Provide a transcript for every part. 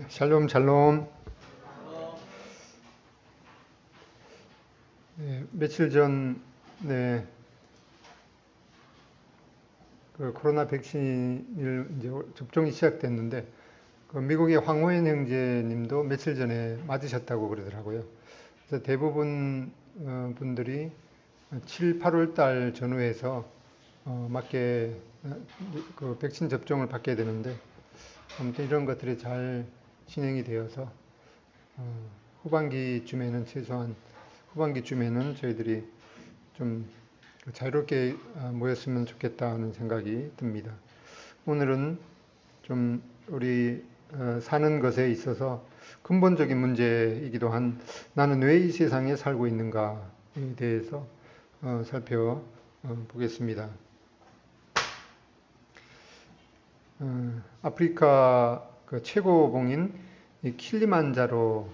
샬롬, 샬롬. 며칠 전, 그 코로나 백신을 이제 접종이 시작됐는데, 그 미국의 황호연 형제님도 며칠 전에 맞으셨다고 그러더라고요. 그래서 대부분 분들이 7, 8월 달 전후에서 맞게 그 백신 접종을 받게 되는데, 아무튼 이런 것들이 잘 진행이 되어서 최소한 후반기쯤에는 저희들이 좀 자유롭게 모였으면 좋겠다는 생각이 듭니다. 오늘은 좀 우리 사는 것에 있어서 근본적인 문제이기도 한 나는 왜 이 세상에 살고 있는가에 대해서 살펴보겠습니다. 아프리카 그 최고봉인 킬리만자로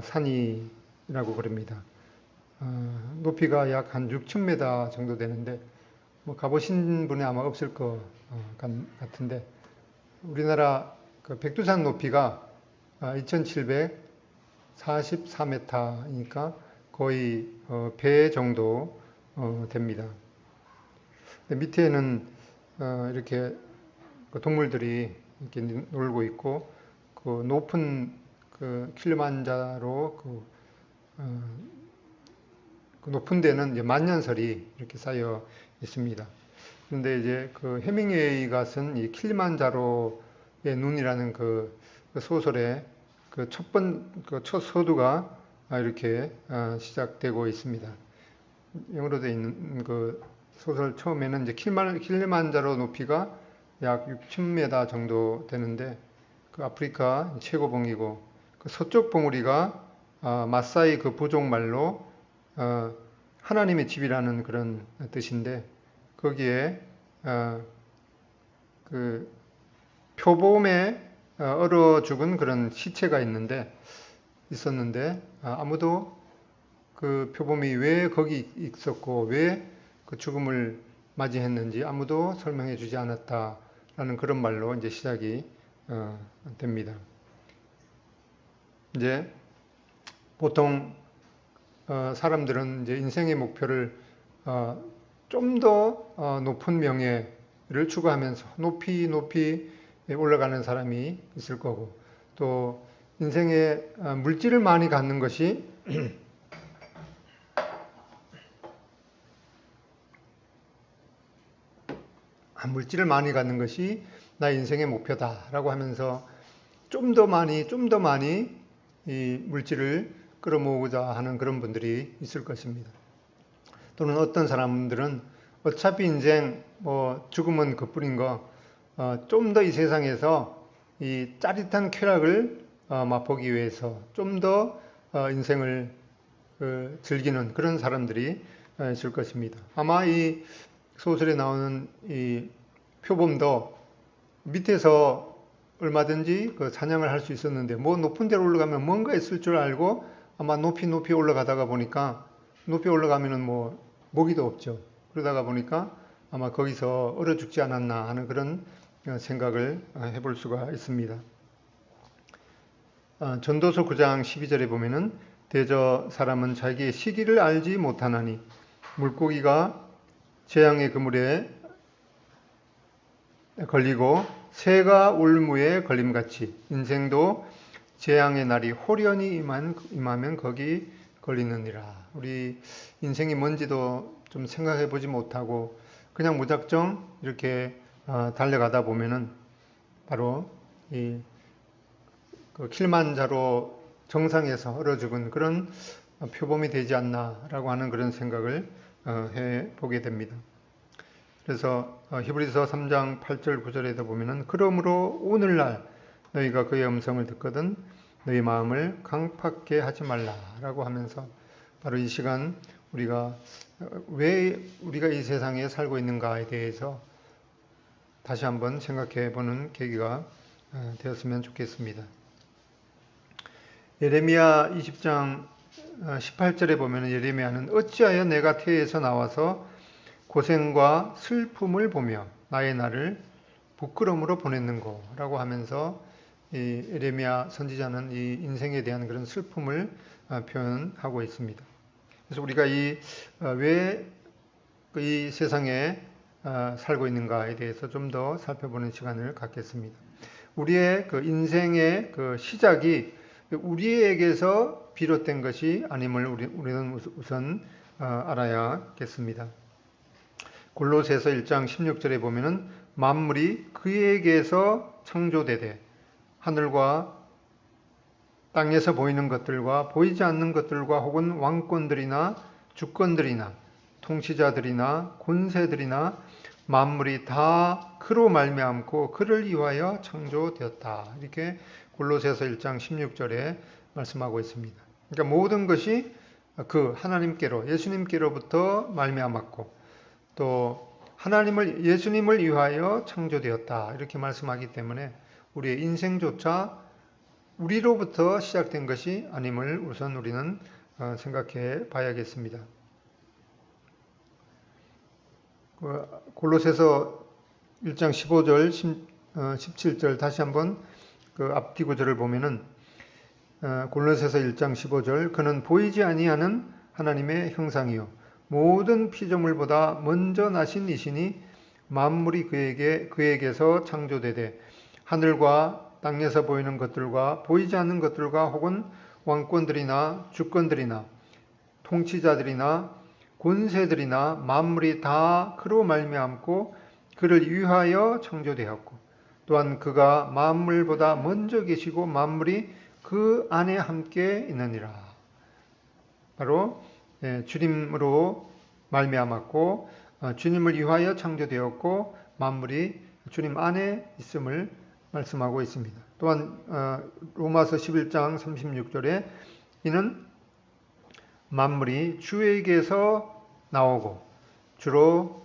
산이라고 그럽니다. 높이가 약 한 6,000m 정도 되는데, 뭐 가보신 분이 아마 없을 것 같은데, 우리나라 그 백두산 높이가 2,744m이니까 거의 배 정도 됩니다. 밑에는 이렇게 동물들이 이렇게 놀고 있고, 그 높은 그 킬리만자로 그 높은 데는 이제 만년설이 이렇게 쌓여 있습니다. 그런데 이제 그 해밍웨이가 쓴 이 킬리만자로의 눈이라는 그 소설의 그 첫 서두가 이렇게 시작되고 있습니다. 영어로 되어 있는 그 소설 처음에는 이제 킬리만자로 높이가 약 6,000m 정도 되는데, 그 아프리카 최고봉이고, 그 서쪽 봉우리가 마사이 그 부족 말로 하나님의 집이라는 그런 뜻인데, 거기에 그 표범에 얼어 죽은 그런 시체가 있었는데 아무도 그 표범이 왜 거기 있었고 왜 그 죽음을 맞이했는지 아무도 설명해 주지 않았다라는 그런 말로 이제 시작이 됩니다. 이제 보통 사람들은 이제 인생의 목표를 좀 더 높은 명예를 추구하면서 높이 올라가는 사람이 있을 거고, 또 인생에 물질을 많이 갖는 것이 나의 인생의 목표다라고 하면서 좀 더 많이 이 물질을 끌어모으고자 하는 그런 분들이 있을 것입니다. 또는 어떤 사람들은 어차피 인생 죽음은 그뿐인 거 좀 더 이 세상에서 이 짜릿한 쾌락을 맛보기 위해서 좀 더 인생을 즐기는 그런 사람들이 있을 것입니다. 아마 이 소설에 나오는 이 표범도 밑에서 얼마든지 그 사냥을 할 수 있었는데, 뭐 높은 데로 올라가면 뭔가 있을 줄 알고 아마 높이 올라가다가 보니까, 높이 올라가면은 뭐 먹이도 없죠. 그러다가 보니까 아마 거기서 얼어 죽지 않았나 하는 그런 생각을 해볼 수가 있습니다. 전도서 9장 12절에 보면은 대저 사람은 자기의 시기를 알지 못하나니 물고기가 재앙의 그물에 걸리고 새가 울무에 걸림같이 인생도 재앙의 날이 호련히 임하면 거기 걸리느니라. 우리 인생이 뭔지도 좀 생각해 보지 못하고 그냥 무작정 이렇게 달려가다 보면은 바로 그 킬만자로 정상에서 얼어 죽은 그런 표범이 되지 않나라고 하는 그런 생각을 해 보게 됩니다. 그래서 히브리서 3장 8절 9절에도 보면은 그러므로 오늘날 너희가 그의 음성을 듣거든 너희 마음을 강팍게 하지 말라라고 하면서 바로 이 시간 우리가 왜 우리가 이 세상에 살고 있는가에 대해서 다시 한번 생각해 보는 계기가 되었으면 좋겠습니다. 예레미야 20장 18절에 보면 예레미야는 어찌하여 내가 태에서 나와서 고생과 슬픔을 보며 나의 날을 부끄러움으로 보냈는고 라고 하면서 이 에레미야 선지자는 이 인생에 대한 그런 슬픔을 표현하고 있습니다. 그래서 우리가 왜 이 세상에 살고 있는가에 대해서 좀 더 살펴보는 시간을 갖겠습니다. 우리의 그 인생의 그 시작이 우리에게서 비롯된 것이 아님을 우리는 우선 알아야겠습니다. 골로새서 1장 16절에 보면은 만물이 그에게서 창조되되 하늘과 땅에서 보이는 것들과 보이지 않는 것들과 혹은 왕권들이나 주권들이나 통치자들이나 권세들이나 만물이 다 그로 말미암고 그를 위하여 창조되었다. 이렇게 골로새서 1장 16절에 말씀하고 있습니다. 그러니까 모든 것이 그 하나님께로 예수님께로부터 말미암았고 또 예수님을 위하여 창조되었다. 이렇게 말씀하기 때문에 우리의 인생조차 우리로부터 시작된 것이 아님을 우선 우리는 생각해 봐야겠습니다. 골로새서 1장 15절, 17절 다시 한번 그 앞뒤 구절을 보면은 골로새서 1장 15절 그는 보이지 아니하는 하나님의 형상이요 모든 피조물보다 먼저 나신 이시니 만물이 그에게서 창조되되 하늘과 땅에서 보이는 것들과 보이지 않는 것들과 혹은 왕권들이나 주권들이나 통치자들이나 권세들이나 만물이 다 그로 말미암고 그를 위하여 창조되었고 또한 그가 만물보다 먼저 계시고 만물이 그 안에 함께 있느니라. 바로 주님으로 말미암았고 주님을 위하여 창조되었고 만물이 주님 안에 있음을 말씀하고 있습니다. 또한 로마서 11장 36절에 이는 만물이 주에게서 나오고 주로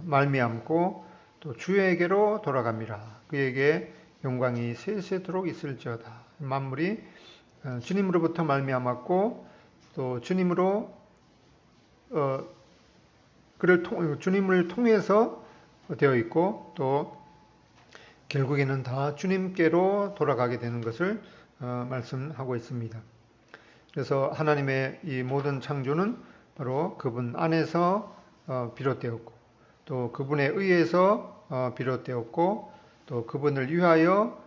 말미암고 또 주에게로 돌아갑니다. 그에게 영광이 세세토록 있을지어다. 만물이 주님으로부터 말미암았고 또 주님으로 주님을 통해서 되어 있고 또 결국에는 다 주님께로 돌아가게 되는 것을 말씀하고 있습니다. 그래서 하나님의 이 모든 창조는 바로 그분 안에서 비롯되었고 또 그분에 의해서 비롯되었고 또 그분을 위하여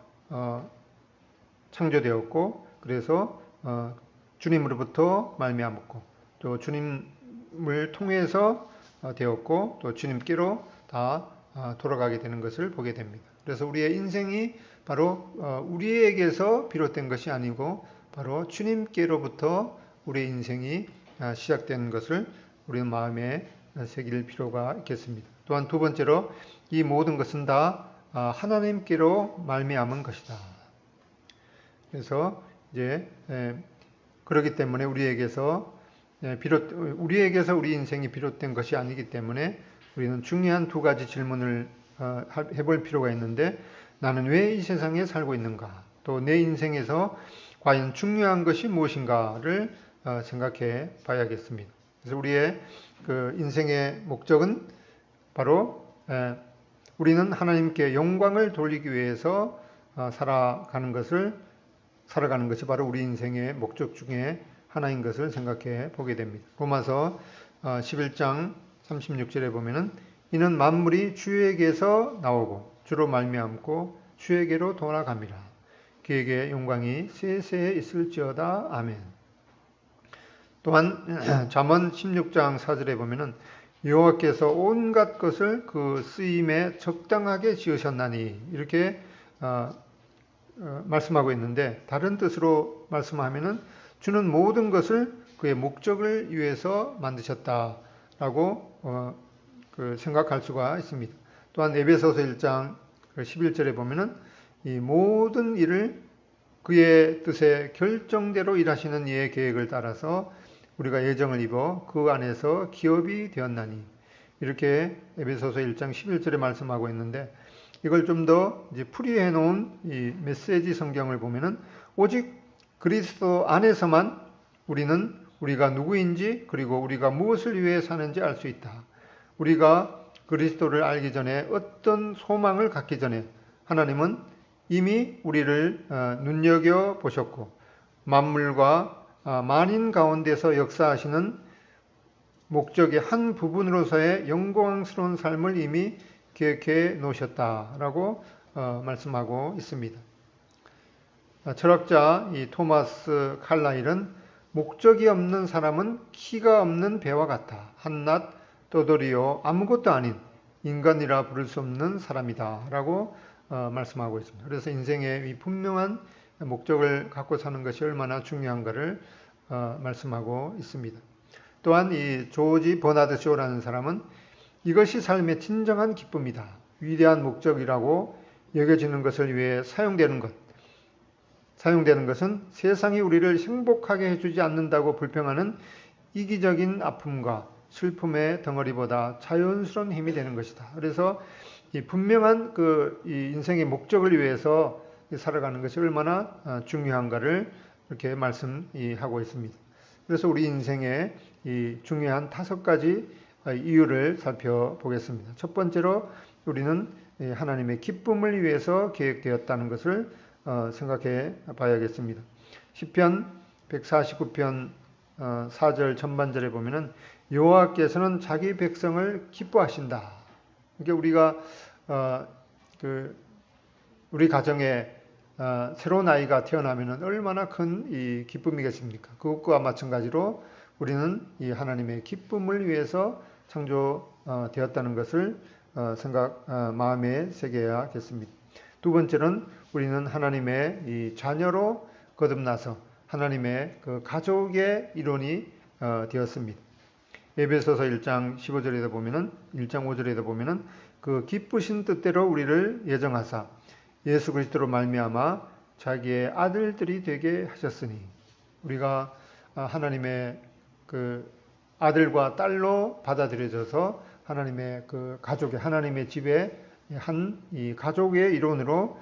창조되었고 그래서 주님으로부터 말미암았고 또 주님을 통해서 되었고 또 주님께로 다 돌아가게 되는 것을 보게 됩니다. 그래서 우리의 인생이 바로 우리에게서 비롯된 것이 아니고 바로 주님께로부터 우리의 인생이 시작된 것을 우리는 마음에 새길 필요가 있겠습니다. 또한 두 번째로 이 모든 것은 다 하나님께로 말미암은 것이다. 그래서 이제 그렇기 때문에 우리에게서 우리 인생이 비롯된 것이 아니기 때문에 우리는 중요한 두 가지 질문을 해볼 필요가 있는데 나는 왜 이 세상에 살고 있는가? 또 내 인생에서 과연 중요한 것이 무엇인가를 생각해 봐야겠습니다. 그래서 우리의 그 인생의 목적은 바로 우리는 하나님께 영광을 돌리기 위해서 살아가는 것이 바로 우리 인생의 목적 중에 하나인 것을 생각해 보게 됩니다. 로마서 11장 36절에 보면은 이는 만물이 주에게서 나오고 주로 말미암고 주에게로 돌아갑니다. 그에게 영광이 세세에 있을지어다. 아멘. 또한 잠언 16장 4절에 보면은 여호와께서 온갖 것을 그 쓰임에 적당하게 지으셨나니 이렇게 말씀하고 있는데 다른 뜻으로 말씀하면은 주는 모든 것을 그의 목적을 위해서 만드셨다라고 생각할 수가 있습니다. 또한 에베소서 1장 11절에 보면은 이 모든 일을 그의 뜻에 결정대로 일하시는 이의 계획을 따라서 우리가 예정을 입어 그 안에서 기업이 되었나니 이렇게 에베소서 1장 11절에 말씀하고 있는데 이걸 좀 더 이제 풀이해 놓은 이 메시지 성경을 보면은 오직 그리스도 안에서만 우리가 누구인지 그리고 우리가 무엇을 위해 사는지 알 수 있다. 우리가 그리스도를 알기 전에 어떤 소망을 갖기 전에 하나님은 이미 우리를 눈여겨 보셨고 만물과 만인 가운데서 역사하시는 목적의 한 부분으로서의 영광스러운 삶을 이미 계획해 놓으셨다라고 말씀하고 있습니다. 철학자 이 토마스 칼라일은 목적이 없는 사람은 키가 없는 배와 같아 한낱 떠돌이요 아무것도 아닌 인간이라 부를 수 없는 사람이다 라고 말씀하고 있습니다. 그래서 인생의 이 분명한 목적을 갖고 사는 것이 얼마나 중요한가를 말씀하고 있습니다. 또한 이 조지 버나드 쇼라는 사람은 이것이 삶의 진정한 기쁨이다. 위대한 목적이라고 여겨지는 것을 위해 사용되는 것은 세상이 우리를 행복하게 해주지 않는다고 불평하는 이기적인 아픔과 슬픔의 덩어리보다 자연스러운 힘이 되는 것이다. 그래서 이 분명한 이 인생의 목적을 위해서 살아가는 것이 얼마나 중요한가를 이렇게 말씀하고 있습니다. 그래서 우리 인생의 이 중요한 5가지 이유를 살펴보겠습니다. 첫 번째로 우리는 하나님의 기쁨을 위해서 계획되었다는 것을 생각해 봐야겠습니다. 시편 149편 4절 전반절에 보면은 여호와께서는 자기 백성을 기뻐하신다. 그러니까 우리가 우리 가정에 새로운 아이가 태어나면은 얼마나 큰 이 기쁨이겠습니까? 그것과 마찬가지로 우리는 이 하나님의 기쁨을 위해서 창조되었다는 것을 마음에 새겨야겠습니다. 두 번째는 우리는 하나님의 이 자녀로 거듭나서 하나님의 그 가족의 일원이 되었습니다. 에베소서 1장 15절에도 보면은 1장 5절에도 보면은 그 기쁘신 뜻대로 우리를 예정하사 예수 그리스도로 말미암아 자기의 아들들이 되게 하셨으니 우리가 하나님의 그 아들과 딸로 받아들여져서 하나님의 그 가족의 하나님의 집에 한 이 가족의 일원으로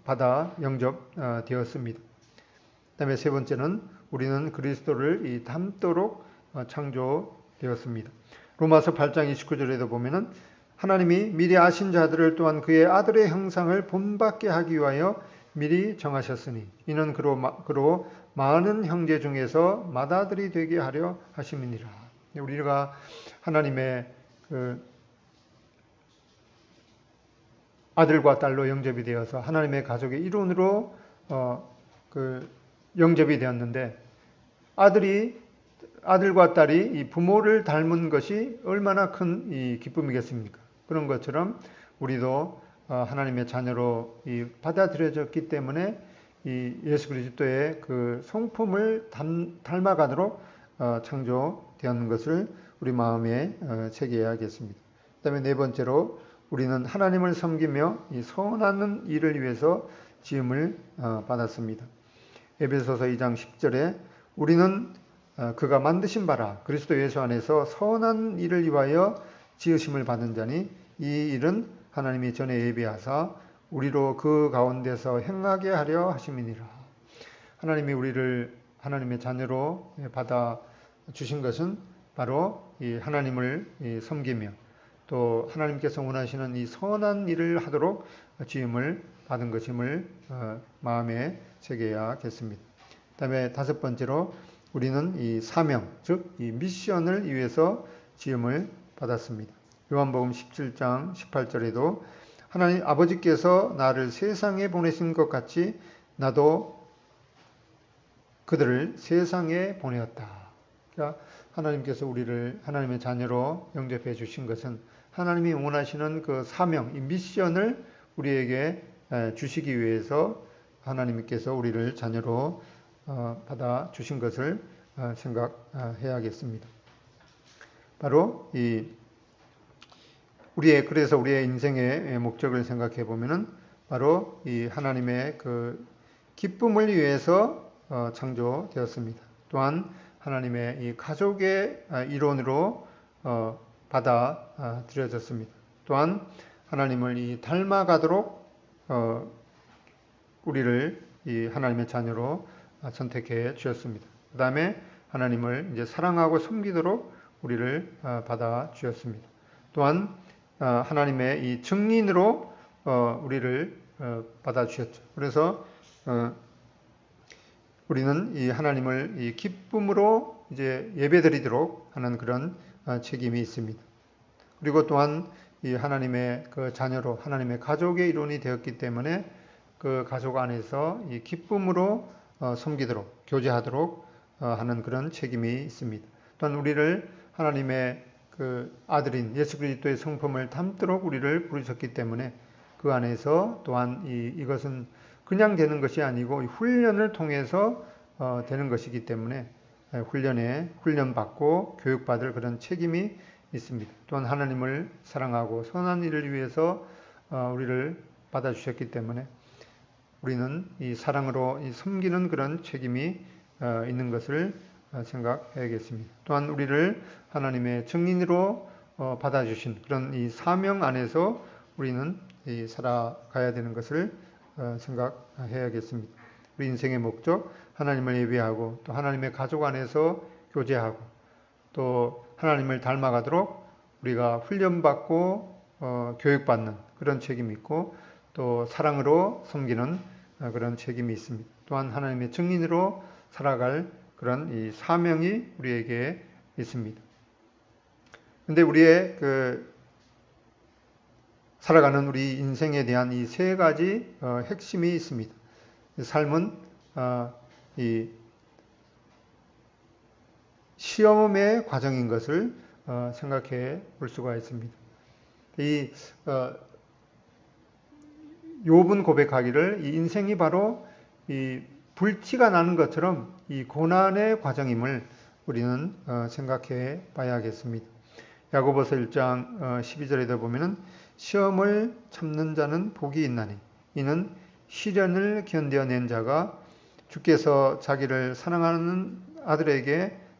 받아 영접되었습니다. 그다음에 세 번째는 우리는 그리스도를 닮도록 창조되었습니다. 로마서 8장 29절에도 보면은 하나님이 미리 아신 자들을 또한 그의 아들의 형상을 본받게 하기 위하여 미리 정하셨으니 이는 그로 많은 형제 중에서 맏아들이 되게 하려 하심이니라. 우리가 하나님의 그 아들과 딸로 영접이 되어서 하나님의 가족의 일원으로 영접이 되었는데 아들과 딸이 이 부모를 닮은 것이 얼마나 큰 이 기쁨이겠습니까? 그런 것처럼 우리도 하나님의 자녀로 받아들여졌기 때문에 이 예수 그리스도의 그 성품을 닮아가도록 창조되었는 것을 우리 마음에 새겨야겠습니다. 그다음에 네 번째로 우리는 하나님을 섬기며 이 선한 일을 위해서 지음을 받았습니다. 에베소서 2장 10절에 우리는 그가 만드신 바라 그리스도 예수 안에서 선한 일을 위하여 지으심을 받은 자니 이 일은 하나님이 전에 예비하사 우리로 그 가운데서 행하게 하려 하심이니라. 하나님이 우리를 하나님의 자녀로 받아 주신 것은 바로 이 하나님을 섬기며 또 하나님께서 원하시는 이 선한 일을 하도록 지음을 받은 것임을 마음에 새겨야겠습니다. 그다음에 다섯 번째로 우리는 이 사명, 즉 이 미션을 위해서 지음을 받았습니다. 요한복음 17장 18절에도 하나님 아버지께서 나를 세상에 보내신 것 같이 나도 그들을 세상에 보내었다. 그러니까 하나님께서 우리를 하나님의 자녀로 영접해 주신 것은 하나님이 원하시는 그 사명, 이 미션을 우리에게 주시기 위해서 하나님께서 우리를 자녀로 받아 주신 것을 생각해야겠습니다. 바로 그래서 우리의 인생의 목적을 생각해 보면은 바로 이 하나님의 그 기쁨을 위해서 창조되었습니다. 또한 하나님의 이 가족의 일원으로 받아들여졌습니다. 또한 하나님을 닮아가도록 우리를 이 하나님의 자녀로 선택해 주셨습니다. 그 다음에 하나님을 이제 사랑하고 섬기도록 우리를 받아 주셨습니다. 또한 하나님의 이 증인으로 우리를 받아주셨죠. 그래서 우리는 이 하나님을 이 기쁨으로 이제 예배드리도록 하는 그런 책임이 있습니다. 그리고 또한 이 하나님의 그 자녀로 하나님의 가족의 일원이 되었기 때문에 그 가족 안에서 이 기쁨으로 섬기도록 교제하도록 하는 그런 책임이 있습니다. 또한 우리를 하나님의 그 아들인 예수 그리스도의 성품을 담도록 우리를 부르셨기 때문에 그 안에서 또한 이것은 그냥 되는 것이 아니고 훈련을 통해서 되는 것이기 때문에 훈련받고 교육받을 그런 책임이 있습니다. 또한 하나님을 사랑하고 선한 일을 위해서 우리를 받아주셨기 때문에 우리는 이 사랑으로 섬기는 그런 책임이 있는 것을 생각해야겠습니다. 또한 우리를 하나님의 증인으로 받아주신 그런 이 사명 안에서 우리는 살아가야 되는 것을 생각해야겠습니다. 우리 인생의 목적, 하나님을 예배하고 또 하나님의 가족 안에서 교제하고 또 하나님을 닮아가도록 우리가 훈련받고 교육받는 그런 책임이 있고 또 사랑으로 섬기는 그런 책임이 있습니다. 또한 하나님의 증인으로 살아갈 그런 이 사명이 우리에게 있습니다. 근데 우리의 살아가는 우리 인생에 대한 이 세 가지 핵심이 있습니다. 삶은 이 시험의 과정인 것을 생각해 볼 수가 있습니다. 이 욥은 고백하기를 이 인생이 바로 이 불티가 나는 것처럼 이 고난의 과정임을 우리는 생각해 봐야겠습니다. 야고보서 1장 12절에도 보면은 시험을 참는 자는 복이 있나니 이는 시련을 견뎌낸 자가 주께서 자기를 사랑하는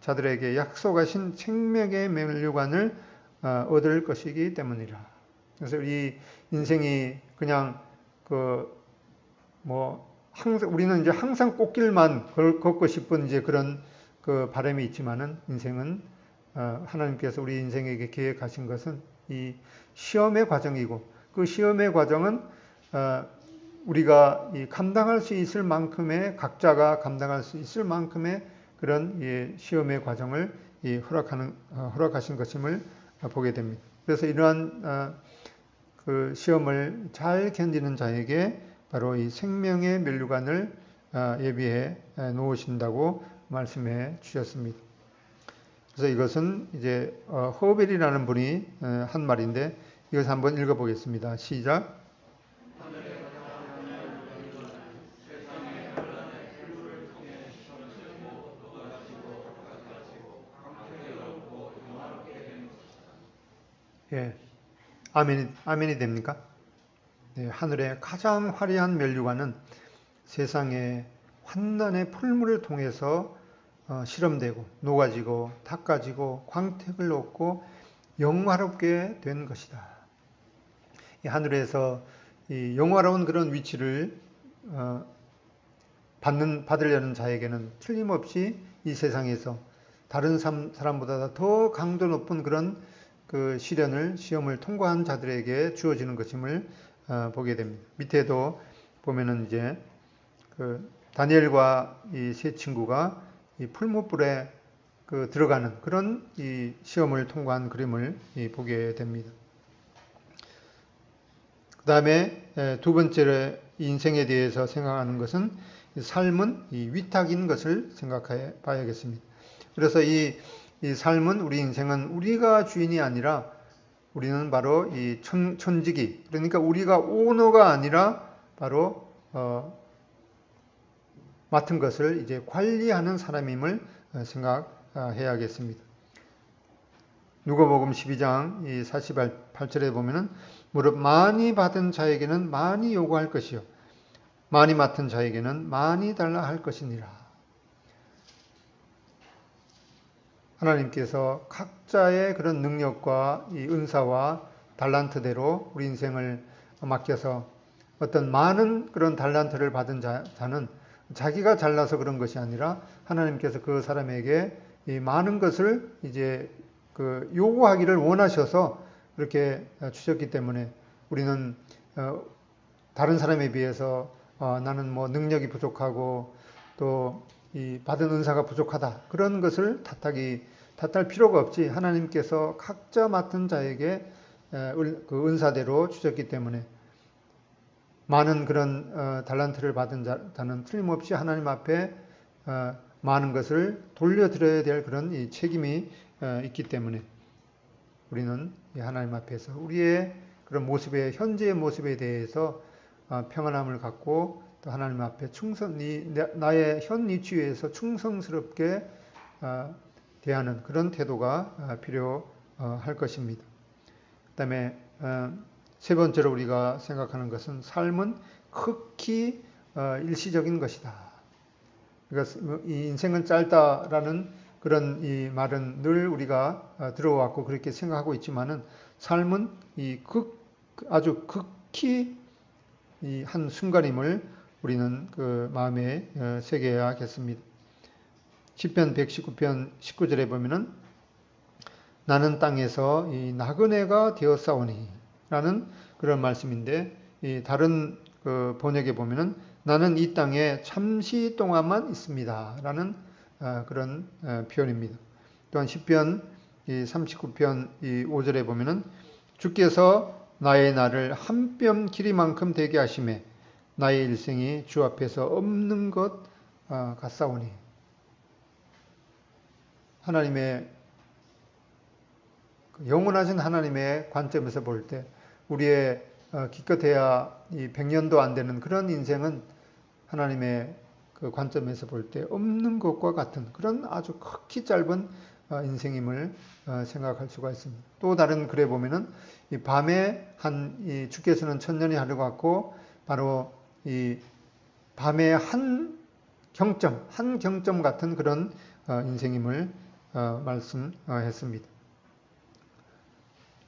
자들에게 약속하신 생명의 면류관을 얻을 것이기 때문이라. 그래서 이 인생이 그냥 항상 우리는 이제 항상 꽃길만 걷고 싶은 이제 그런 바람이 있지만은 인생은 하나님께서 우리 인생에게 계획하신 것은 이 시험의 과정이고 그 시험의 과정은 우리가 감당할 수 있을 만큼의 각자가 감당할 수 있을 만큼의 그런 시험의 과정을 허락하신 것임을 보게 됩니다. 그래서 이러한 그 시험을 잘 견디는 자에게 바로 이 생명의 면류관을 예비해 놓으신다고 말씀해 주셨습니다. 그래서 이것은 이제 허벨이라는 분이 한 말인데 이것을 한번 읽어보겠습니다. 시작. 예, 아멘이 됩니까? 네, 하늘의 가장 화려한 면류관은 세상의 환난의 풀물을 통해서 실험되고 녹아지고 닦아지고 광택을 얻고 영화롭게 된 것이다. 이 하늘에서 이 영화로운 그런 위치를 받으려는 자에게는 틀림없이 이 세상에서 다른 사람보다 더 강도 높은 그런 그 시험을 통과한 자들에게 주어지는 것임을 보게 됩니다. 밑에도 보면은 이제 다니엘과 이 세 친구가 이 풀무불에 들어가는 그런 이 시험을 통과한 그림을 보게 됩니다. 그 다음에 두 번째로 인생에 대해서 생각하는 것은 삶은 이 위탁인 것을 생각해 봐야겠습니다. 그래서 이 삶은 우리 인생은 우리가 주인이 아니라 우리는 바로 이 천직이 그러니까 우리가 오너가 아니라 바로 맡은 것을 이제 관리하는 사람임을 생각해야겠습니다. 누가복음 12장 48절에 보면은 무릇 많이 받은 자에게는 많이 요구할 것이요 많이 맡은 자에게는 많이 달라 할 것이니라. 하나님께서 각자의 그런 능력과 이 은사와 달란트대로 우리 인생을 맡겨서 어떤 많은 그런 달란트를 받은 자는 자기가 잘나서 그런 것이 아니라 하나님께서 그 사람에게 이 많은 것을 이제 요구하기를 원하셔서 그렇게 주셨기 때문에 우리는 다른 사람에 비해서 나는 뭐 능력이 부족하고 또 이 받은 은사가 부족하다. 그런 것을 탓할 필요가 없지. 하나님께서 각자 맡은 자에게 그 은사대로 주셨기 때문에 많은 그런 달란트를 받은 자는 틀림없이 하나님 앞에 많은 것을 돌려드려야 될 그런 이 책임이 있기 때문에 우리는 하나님 앞에서 우리의 그런 모습의 현재의 모습에 대해서 평안함을 갖고 또 하나님 앞에 나의 현 위치에서 충성스럽게 대하는 그런 태도가 필요할 것입니다. 그다음에 세 번째로 우리가 생각하는 것은 삶은 극히 일시적인 것이다. 그러니까 이 인생은 짧다라는 그런 이 말은 늘 우리가 들어왔고 그렇게 생각하고 있지만은 삶은 아주 극히 이 한 순간임을 우리는 그 마음에 새겨야겠습니다. 시편 119편 19절에 보면은 나는 땅에서 이 나그네가 되었사오니 라는 그런 말씀인데 이 다른 그 번역에 보면은 나는 이 땅에 잠시 동안만 있습니다 라는 그런 표현입니다. 또한 시편 39편 5절에 보면은 주께서 나의 날을 한 뼘 길이만큼 되게 하심에 나의 일생이 주 앞에서 없는 것 같사오니 하나님의 영원하신 하나님의 관점에서 볼 때 우리의 기껏해야 이 100년도 안 되는 그런 인생은 하나님의 그 관점에서 볼 때 없는 것과 같은 그런 아주 극히 짧은 인생임을 생각할 수가 있습니다. 또 다른 글에 보면은 이 밤에 이 주께서는 천년이 하루 같고 바로 이 밤에 한 경점 같은 그런 인생임을 말씀했습니다.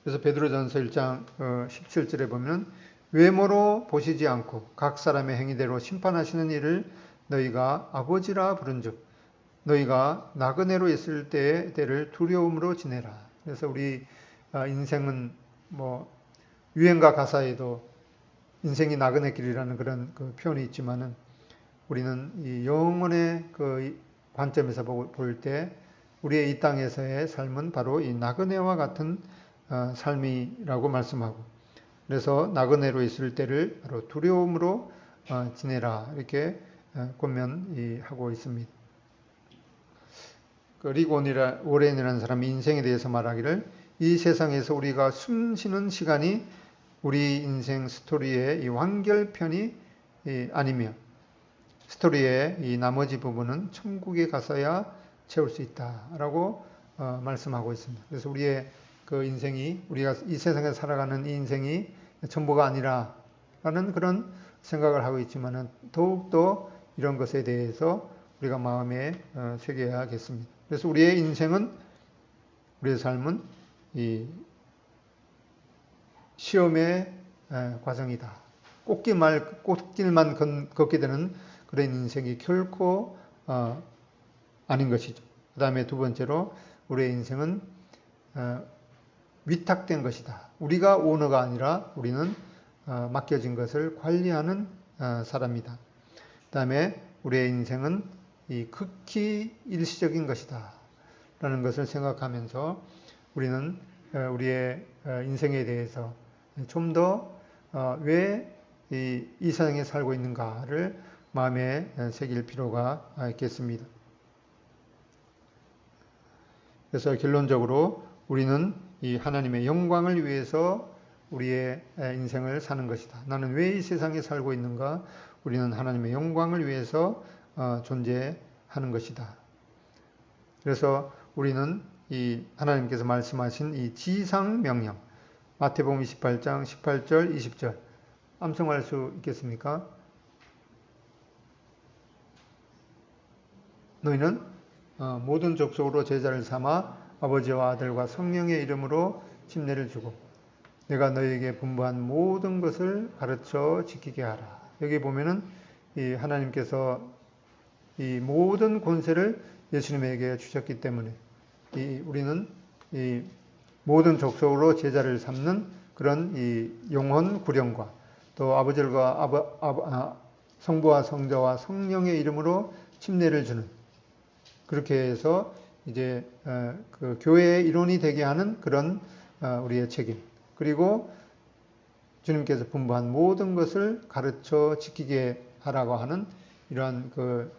그래서 베드로전서 1장 17절에 보면 외모로 보시지 않고 각 사람의 행위대로 심판하시는 이를 너희가 아버지라 부른즉 너희가 나그네로 있을 때의 때를 두려움으로 지내라. 그래서 우리 인생은 뭐 유행가 가사에도 인생이 나그네 길이라는 그런 그 표현이 있지만은 우리는 이 영혼의 그 관점에서 볼 때 우리의 이 땅에서의 삶은 바로 이 나그네와 같은 삶이라고 말씀하고 그래서 나그네로 있을 때를 바로 두려움으로 지내라 이렇게 권면하고 있습니다. 리고 오렌이라는 사람이 인생에 대해서 말하기를 이 세상에서 우리가 숨 쉬는 시간이 우리 인생 스토리의 이 완결편이 아니며 스토리의 이 나머지 부분은 천국에 가서야 채울 수 있다라고 말씀하고 있습니다. 그래서 우리의 그 인생이 우리가 이 세상에 살아가는 이 인생이 전부가 아니라라는 그런 생각을 하고 있지만은 더욱더 이런 것에 대해서 우리가 마음에 새겨야겠습니다. 그래서 우리의 인생은 우리의 삶은 이 시험의 과정이다. 꽃길만 걷게 되는 그런 인생이 결코 아닌 것이죠. 그 다음에 두 번째로 우리의 인생은 위탁된 것이다. 우리가 오너가 아니라 우리는 맡겨진 것을 관리하는 사람이다. 그 다음에 우리의 인생은 이 극히 일시적인 것이다. 라는 것을 생각하면서 우리는 우리의 인생에 대해서 좀 더 왜 이 세상에 살고 있는가를 마음에 새길 필요가 있겠습니다. 그래서 결론적으로 우리는 이 하나님의 영광을 위해서 우리의 인생을 사는 것이다. 나는 왜 이 세상에 살고 있는가? 우리는 하나님의 영광을 위해서 존재하는 것이다. 그래서 우리는 이 하나님께서 말씀하신 이 지상 명령, 마태복음 28장 18절, 20절 암송할 수 있겠습니까? 너희는 모든 족속으로 제자를 삼아 아버지와 아들과 성령의 이름으로 침례를 주고 내가 너희에게 분부한 모든 것을 가르쳐 지키게 하라. 여기 보면은 이 하나님께서 이 모든 권세를 예수님에게 주셨기 때문에 우리는 이 모든 족속으로 제자를 삼는 그런 이 영혼 구령과 또 아버지와 성부와 성자와 성령의 이름으로 침례를 주는, 그렇게 해서 이제 그 교회의 일원이 되게 하는 그런 우리의 책임, 그리고 주님께서 분부한 모든 것을 가르쳐 지키게 하라고 하는 이러한 그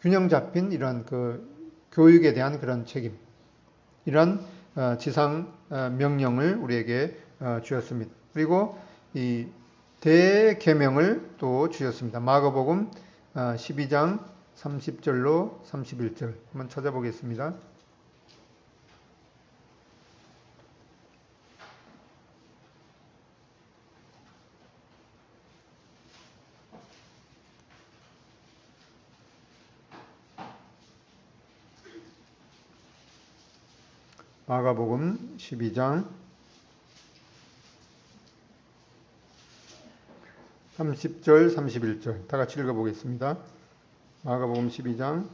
균형 잡힌 이러한 그 교육에 대한 그런 책임, 이러한 지상 명령을 우리에게 주었습니다. 그리고 이 대계명을 또 주셨습니다. 마가복음 12장 30절로 31절 한번 찾아보겠습니다. 마가복음 12장 30절 31절 다 같이 읽어보겠습니다. 마가복음 12장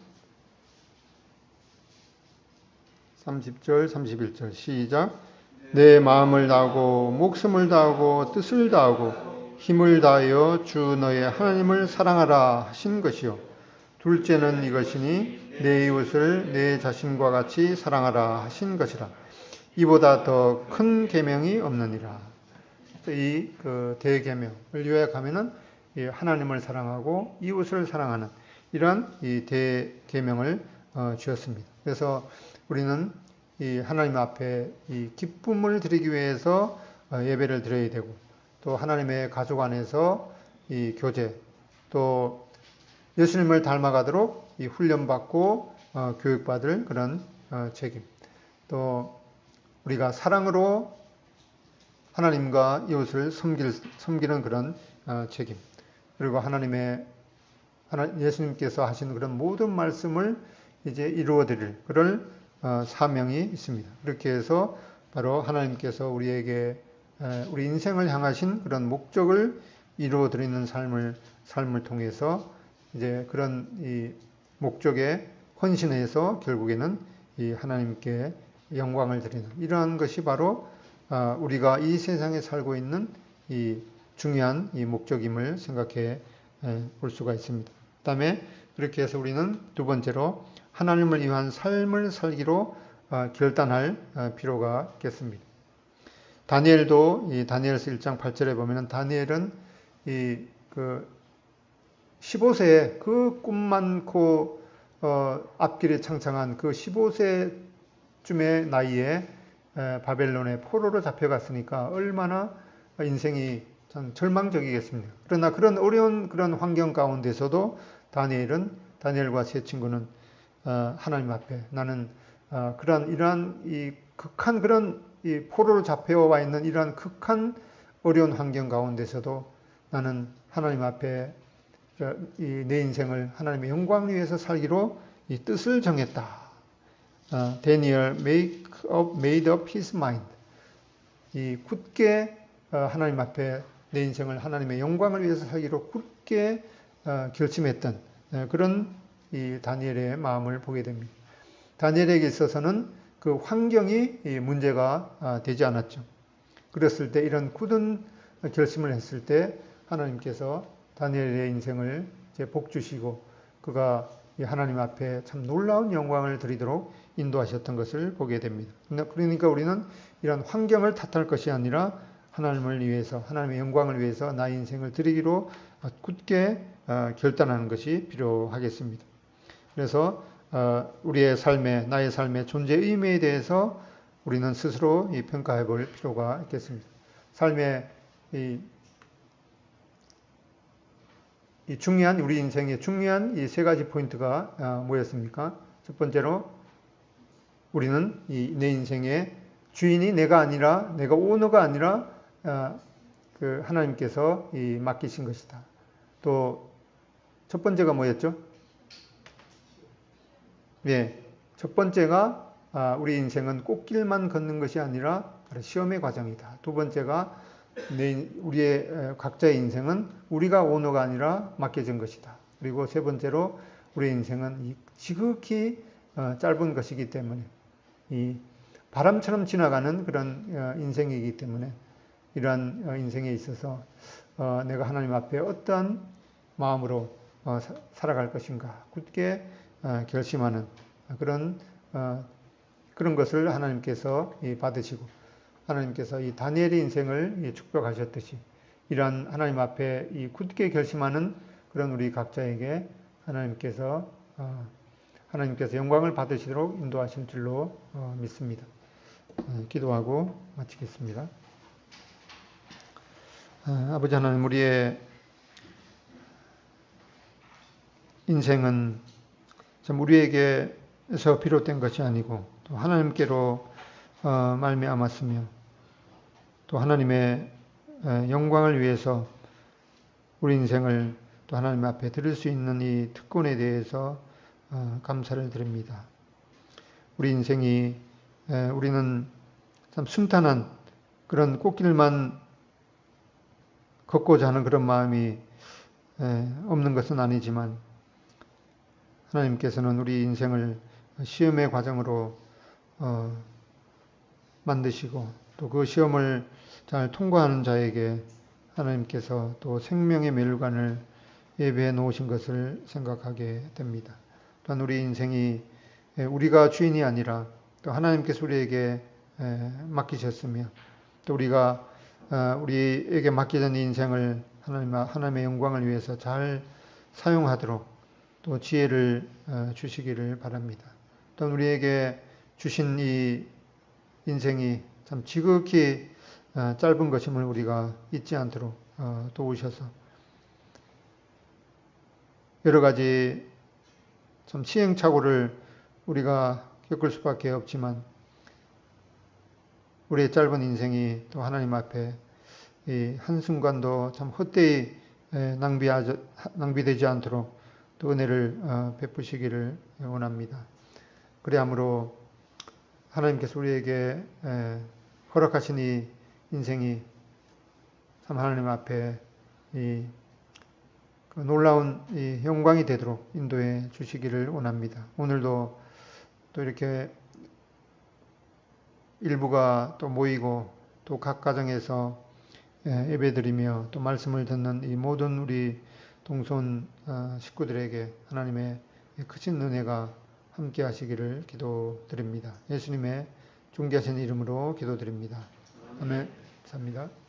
30절 31절 시작. 내 마음을 다하고 목숨을 다하고 뜻을 다하고 힘을 다하여 주 너의 하나님을 사랑하라 하신 것이요 둘째는 이것이니 내 이웃을 내 자신과 같이 사랑하라 하신 것이라. 이보다 더 큰 계명이 없느니라. 이 그 대계명을 요약하면은 하나님을 사랑하고 이웃을 사랑하는 이러한 이 대계명을 주었습니다. 그래서 우리는 이 하나님 앞에 이 기쁨을 드리기 위해서 예배를 드려야 되고, 또 하나님의 가족 안에서 이 교제, 또 예수님을 닮아가도록 이 훈련받고 교육받을 그런 책임, 또 우리가 사랑으로 하나님과 이웃을 섬기는 그런 책임, 그리고 예수님께서 하신 그런 모든 말씀을 이제 이루어드릴 그런 사명이 있습니다. 그렇게 해서 바로 하나님께서 우리에게 우리 인생을 향하신 그런 목적을 이루어드리는 삶을 통해서 이제 그런 이 목적에 헌신해서 결국에는 이 하나님께 영광을 드리는 이러한 것이 바로 우리가 이 세상에 살고 있는 이 중요한 이 목적임을 생각해 볼 수가 있습니다. 그다음에 그렇게 해서 우리는 두 번째로 하나님을 위한 삶을 살기로 결단할 필요가 있겠습니다. 다니엘도 이 다니엘서 1장 8절에 보면은 다니엘은 이 그 15세에 그 꿈 많고 앞길이 창창한 그 15세쯤의 나이에 바벨론의 포로로 잡혀갔으니까 얼마나 인생이 참 절망적이겠습니까? 그러나 그런 어려운 그런 환경 가운데서도 다니엘과 세 친구는 하나님 앞에 나는 이러한 이 극한 그런 이 포로로 잡혀와 있는 이러한 극한 어려운 환경 가운데서도 나는 하나님 앞에 내 인생을 하나님의 영광을 위해서 살기로 이 뜻을 정했다. Daniel made up his mind. 이 굳게 하나님 앞에 내 인생을 하나님의 영광을 위해서 살기로 굳게 결심했던 그런 이 다니엘의 마음을 보게 됩니다. 다니엘에게 있어서는 그 환경이 문제가 되지 않았죠. 그랬을 때 이런 굳은 결심을 했을 때 하나님께서 다니엘의 인생을 복 주시고 그가 하나님 앞에 참 놀라운 영광을 드리도록 인도하셨던 것을 보게 됩니다. 그러니까 우리는 이런 환경을 탓할 것이 아니라 하나님을 위해서, 하나님의 영광을 위해서 나의 인생을 드리기로 굳게 결단하는 것이 필요하겠습니다. 그래서 나의 삶의 존재 의미에 대해서 우리는 스스로 평가해 볼 필요가 있겠습니다. 삶의 우리 인생의 중요한 이 세 가지 포인트가 뭐였습니까? 첫 번째로 우리는 내 인생의 주인이 내가 오너가 아니라 그 하나님께서 맡기신 것이다. 또 첫 번째가 뭐였죠? 예, 첫 번째가 우리 인생은 꽃길만 걷는 것이 아니라 시험의 과정이다. 두 번째가 우리의 각자의 인생은 우리가 오너가 아니라 맡겨진 것이다. 그리고 세 번째로 우리의 인생은 지극히 짧은 것이기 때문에 이 바람처럼 지나가는 그런 인생이기 때문에 이러한 인생에 있어서 내가 하나님 앞에 어떤 마음으로 살아갈 것인가 굳게 결심하는 그런 것을 하나님께서 받으시고 하나님께서 이 다니엘의 인생을 축복하셨듯이 이러한 하나님 앞에 이 굳게 결심하는 그런 우리 각자에게 하나님께서 영광을 받으시도록 인도하실 줄로 믿습니다. 기도하고 마치겠습니다. 아버지 하나님, 우리의 인생은 참 우리에게서 비롯된 것이 아니고 또 하나님께로 말미암았으며 또 하나님의 영광을 위해서 우리 인생을 또 하나님 앞에 드릴 수 있는 이 특권에 대해서 감사를 드립니다. 우리 인생이 우리는 참 순탄한 그런 꽃길만 걷고자 하는 그런 마음이 없는 것은 아니지만 하나님께서는 우리 인생을 시험의 과정으로 만드시고 또 그 시험을 잘 통과하는 자에게 하나님께서 또 생명의 멸관을 예배해 놓으신 것을 생각하게 됩니다. 또한 우리 인생이 우리가 주인이 아니라 또 하나님께서 우리에게 맡기셨으며 또 우리가 우리에게 맡겨진 인생을 하나님의 영광을 위해서 잘 사용하도록 또 지혜를 주시기를 바랍니다. 또 우리에게 주신 이 인생이 참 지극히 짧은 것임을 우리가 잊지 않도록 도우셔서 여러 가지 참 시행착오를 우리가 겪을 수밖에 없지만 우리의 짧은 인생이 또 하나님 앞에 이 한순간도 참 헛되이 낭비되지 않도록 또 은혜를 베푸시기를 원합니다. 그리함으로 하나님께서 우리에게 허락하신 이 인생이 참 하나님 앞에 이 놀라운 이 영광이 되도록 인도해 주시기를 원합니다. 오늘도 또 이렇게 일부가 또 모이고 또 각 가정에서 예배드리며 또 말씀을 듣는 이 모든 우리 동손 식구들에게 하나님의 크신 은혜가 함께 하시기를 기도드립니다. 예수님의 존귀하신 이름으로 기도드립니다. 아멘. 감사합니다.